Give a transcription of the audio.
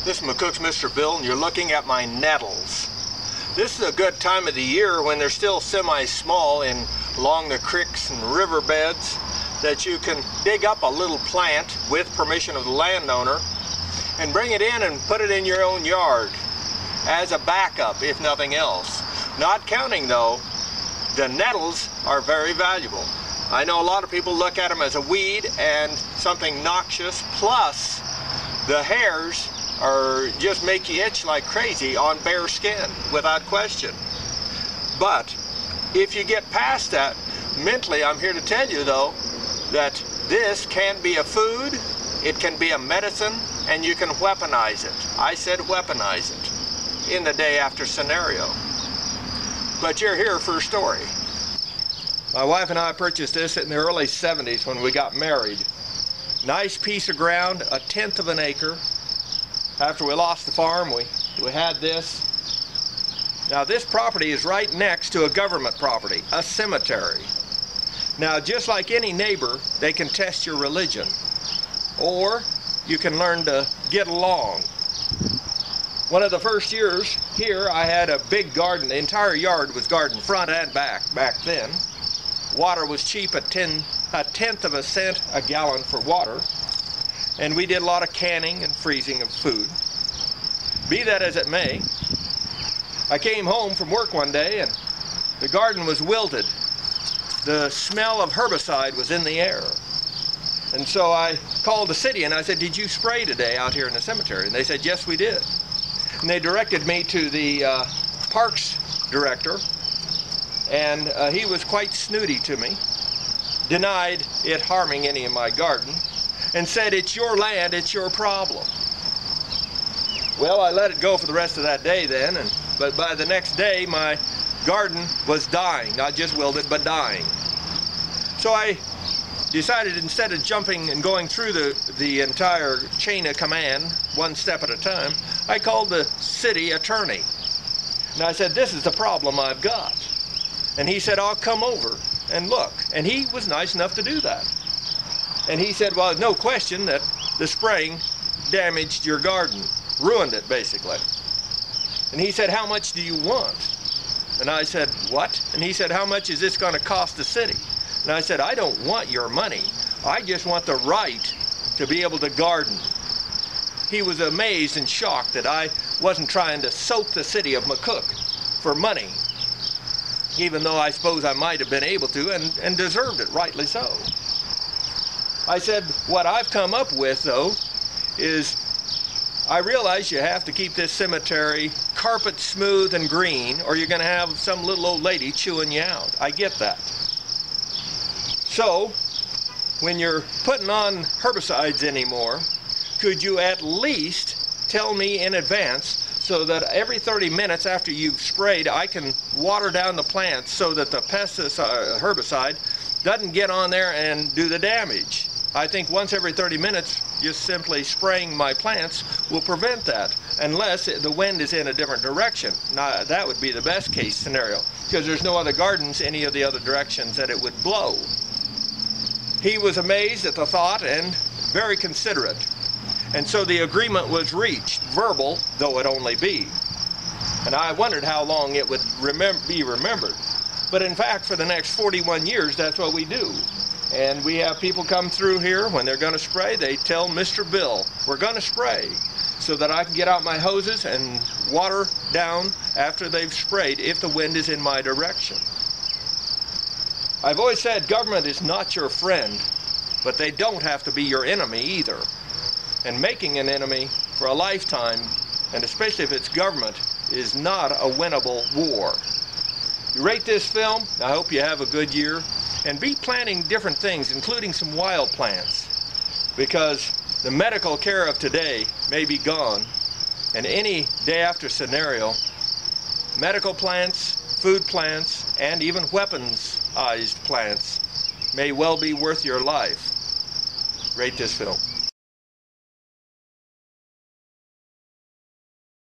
This is McCook's Mr. Bill, and you're looking at my nettles. This is a good time of the year when they're still semi-small along the creeks and riverbeds, that you can dig up a little plant with permission of the landowner and bring it in and put it in your own yard as a backup, if nothing else. Not counting, though, the nettles are very valuable. I know a lot of people look at them as a weed and something noxious, plus the hairs just make you itch like crazy on bare skin, without question. But if you get past that, mentally, I'm here to tell you, though, that this can be a food, it can be a medicine, and you can weaponize it. I said weaponize it in the day after scenario. But you're here for a story. My wife and I purchased this in the early 70s when we got married. Nice piece of ground, 1/10 of an acre. After we lost the farm, we had this. Now this property is right next to a government property, a cemetery. Now just like any neighbor, they can test your religion, or you can learn to get along. One of the first years here, I had a big garden. The entire yard was garden, front and back then. Water was cheap at 1/10 of a cent a gallon for water. And we did a lot of canning and freezing of food. Be that as it may, I came home from work one day and the garden was wilted. The smell of herbicide was in the air. And so I called the city and I said, "Did you spray today out here in the cemetery?" And they said, "Yes, we did." And they directed me to the parks director, and he was quite snooty to me, denied it harming any of my garden, and said, "It's your land, it's your problem." Well, I let it go for the rest of that day then, but by the next day my garden was dying, not just wilted, but dying. So I decided, instead of jumping and going through the entire chain of command, one step at a time, I called the city attorney. And I said, "This is the problem I've got." And he said, "I'll come over and look." And he was nice enough to do that. And he said, "Well, no question that the spraying damaged your garden, ruined it basically." And he said, "How much do you want?" And I said, "What?" And he said, "How much is this going to cost the city?" And I said, "I don't want your money. I just want the right to be able to garden." He was amazed and shocked that I wasn't trying to soak the city of McCook for money, even though I suppose I might have been able to and deserved it, rightly so. I said, "What I've come up with, though, is I realize you have to keep this cemetery carpet smooth and green, or you're going to have some little old lady chewing you out. I get that. So, when you're putting on herbicides anymore, could you at least tell me in advance so that every 30 minutes after you've sprayed, I can water down the plants so that the herbicide doesn't get on there and do the damage? I think once every 30 minutes, just simply spraying my plants will prevent that, unless the wind is in a different direction. Now, that would be the best case scenario, because there's no other gardens any of the other directions that it would blow." He was amazed at the thought and very considerate. And so the agreement was reached, verbal though it only be. And I wondered how long it would be remembered. But in fact, for the next 41 years, that's what we do. And we have people come through here, when they're going to spray, they tell Mr. Bill, "We're going to spray," so that I can get out my hoses and water down after they've sprayed if the wind is in my direction. I've always said government is not your friend, but they don't have to be your enemy either. And making an enemy for a lifetime, and especially if it's government, is not a winnable war. You rate this film, I hope you have a good year, and be planting different things, including some wild plants, because the medical care of today may be gone, and any day after scenario, medical plants, food plants, and even weaponsized plants may well be worth your life. Rate this film.